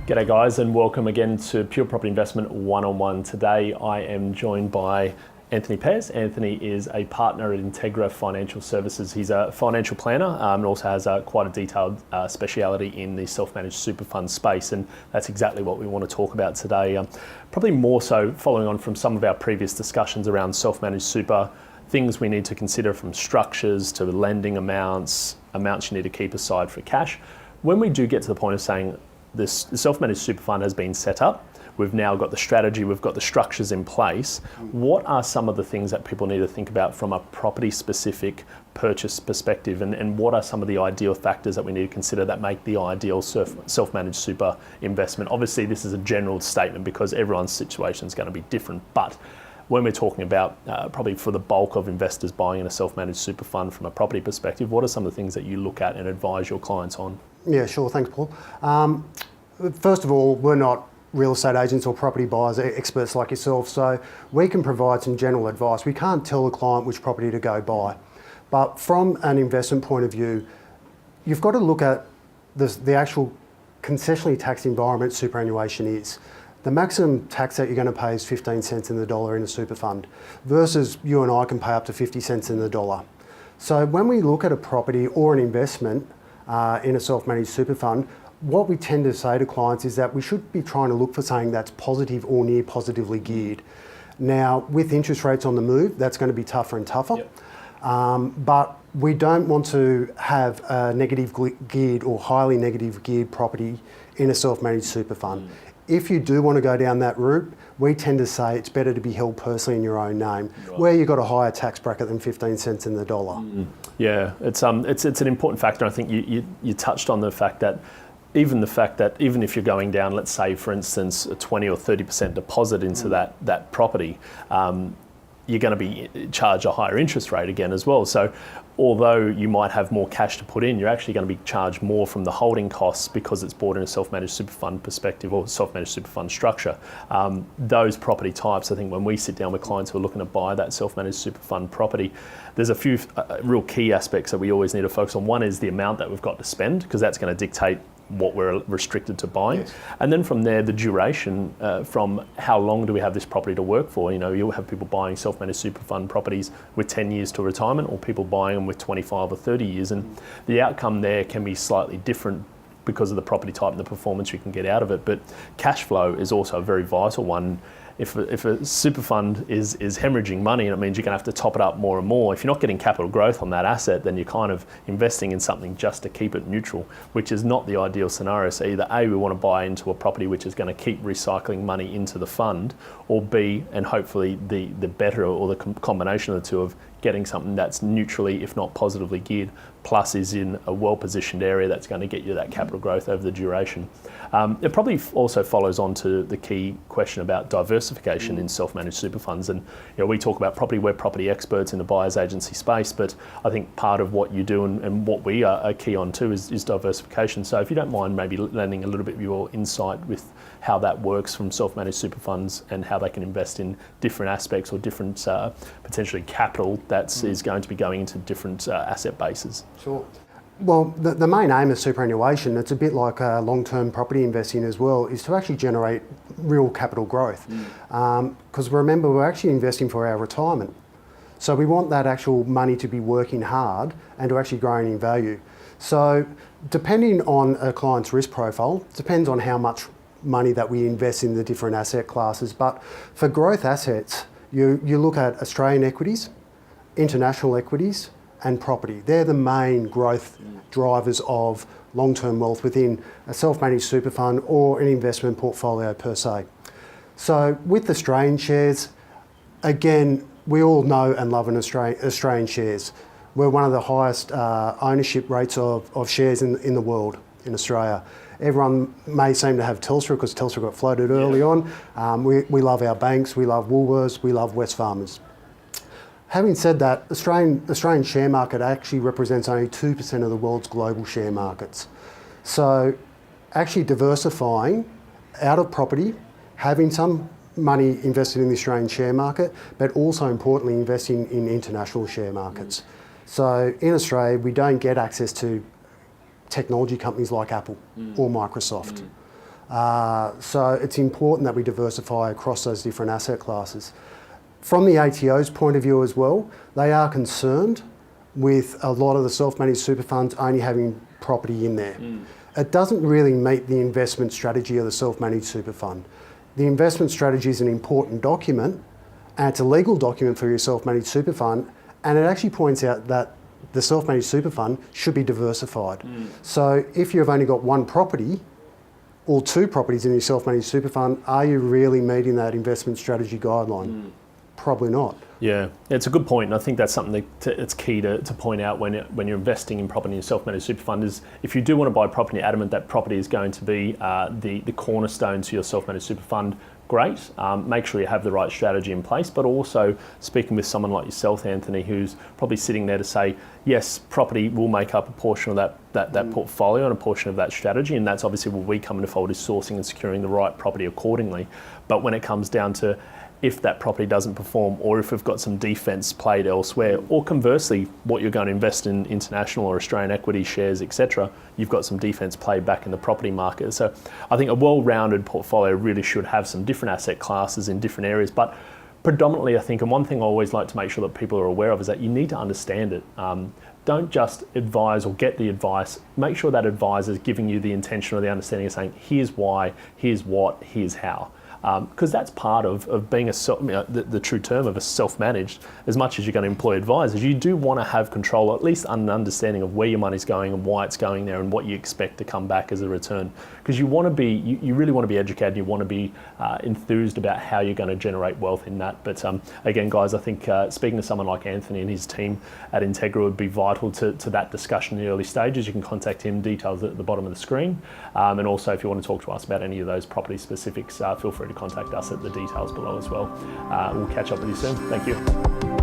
G'day guys, and welcome again to Pure Property Investment One-on-One. Today I am joined by Anthony Pears. Anthony is a partner at Integra Financial Services. He's a financial planner and also has quite a detailed speciality in the self-managed super fund space, and that's exactly what we want to talk about today. Probably more so following on from some of our previous discussions around self-managed super, things we need to consider from structures to lending amounts you need to keep aside for cash. When we do get to the point of saying the self-managed super fund has been set up, we've now got the strategy, we've got the structures in place, what are some of the things that people need to think about from a property-specific purchase perspective, and what are some of the ideal factors that we need to consider that make the ideal self-managed super investment? Obviously, this is a general statement because everyone's situation is going to be different, but when we're talking about probably for the bulk of investors buying in a self-managed super fund from a property perspective, what are some of the things that you look at and advise your clients on? Yeah, sure. Thanks, Paul. First of all, we're not real estate agents or property buyers experts like yourself, so we can provide some general advice. We can't tell the client which property to go buy. But from an investment point of view, you've got to look at the actual concessionally taxed environment superannuation is. The maximum tax that you're going to pay is 15 cents in the dollar in a super fund, versus you and I can pay up to 50 cents in the dollar. So when we look at a property or an investment in a self-managed super fund, what we tend to say to clients is that we should be trying to look for something that's positive or near positively geared. Now, with interest rates on the move, that's going to be tougher and tougher. Yep. But we don't want to have a negative geared or highly negative geared property in a self-managed super fund. If you do want to go down that route, we tend to say it's better to be held personally in your own name, right, where you've got a higher tax bracket than 15 cents in the dollar. Yeah, it's an important factor. I think you touched on the fact that even if you're going down, let's say for instance, a 20 or 30% deposit into that property, you're going to be charged a higher interest rate again as well. So although you might have more cash to put in, you're actually going to be charged more from the holding costs because it's bought in a self-managed super fund perspective or self-managed super fund structure. Those property types, I think when we sit down with clients who are looking to buy that self-managed super fund property, there's a few real key aspects that we always need to focus on. One is the amount that we've got to spend, because that's going to dictate what we're restricted to buying. Yes. And then from there, the duration, from how long do we have this property to work for? You know, you'll have people buying self-managed super fund properties with 10 years to retirement, or people buying them with 25 or 30 years. And the outcome there can be slightly different because of the property type and the performance you can get out of it. But cash flow is also a very vital one. If a super fund is hemorrhaging money, and it means you're going to have to top it up more and more. If you're not getting capital growth on that asset, then you're kind of investing in something just to keep it neutral, which is not the ideal scenario. So either A, we want to buy into a property which is going to keep recycling money into the fund, or B, and hopefully the better or the combination of the two, of getting something that's neutrally, if not positively geared, plus is in a well-positioned area that's going to get you that capital growth over the duration. It probably also follows on to the key question about diversification in self-managed super funds. And we talk about property, we're property experts in the buyer's agency space, but I think part of what you do and what we are key on too is diversification. So if you don't mind maybe lending a little bit of your insight with how that works from self-managed super funds and how they can invest in different aspects or different potentially capital that is going to be going into different asset bases. Sure. Well, the main aim of superannuation, it's a bit like long-term property investing as well, is to actually generate real capital growth. Because remember, we're actually investing for our retirement. So we want that actual money to be working hard and to actually growing in value. So depending on a client's risk profile, depends on how much money that we invest in the different asset classes. But for growth assets, you look at Australian equities, international equities, and property. They're the main growth drivers of long-term wealth within a self-managed super fund or an investment portfolio per se. So with Australian shares, again, we all know and love Australian shares. We're one of the highest ownership rates of shares in the world, in Australia. Everyone may seem to have Telstra because Telstra got floated early on. We love our banks, we love Woolworths, we love Wesfarmers. Having said that, Australian share market actually represents only 2% of the world's global share markets. So actually diversifying out of property, having some money invested in the Australian share market, but also importantly investing in international share markets. So in Australia, we don't get access to technology companies like Apple or Microsoft. So it's important that we diversify across those different asset classes. From the ATO's point of view as well, they are concerned with a lot of the self-managed super funds only having property in there. It doesn't really meet the investment strategy of the self-managed super fund. The investment strategy is an important document, and it's a legal document for your self-managed super fund, and it actually points out that the self-managed super fund should be diversified. So if you've only got one property or two properties in your self-managed super fund, are you really meeting that investment strategy guideline? Probably not. Yeah, it's a good point, and I think that's something it's key to point out when you're investing in property in your self-managed super fund is if you do want to buy property, adamant that property is going to be the cornerstone to your self-managed super fund, great. Make sure you have the right strategy in place, but also speaking with someone like yourself, Anthony, who's probably sitting there to say, yes, property will make up a portion of that portfolio and a portion of that strategy, and that's obviously where we come into fold is sourcing and securing the right property accordingly. But when it comes down to if that property doesn't perform or if we've got some defence played elsewhere, or conversely, what you're going to invest in international or Australian equity shares, etc., you've got some defence played back in the property market. So I think a well-rounded portfolio really should have some different asset classes in different areas, but predominantly I think, and one thing I always like to make sure that people are aware of is that you need to understand it. Don't just advise or get the advice. Make sure that advisor is giving you the intention or the understanding of saying, here's why, here's what, here's how. Because that's part of being the true term of a self-managed. As much as you're going to employ advisors, you do want to have control, or at least an understanding of where your money's going and why it's going there and what you expect to come back as a return. Because you really want to be educated. You want to be enthused about how you're going to generate wealth in that. But again, guys, I think speaking to someone like Anthony and his team at Integra would be vital to that discussion in the early stages. You can contact him. Details at the bottom of the screen. And also, if you want to talk to us about any of those property specifics, feel free to contact us at the details below as well. We'll catch up with you soon. Thank you.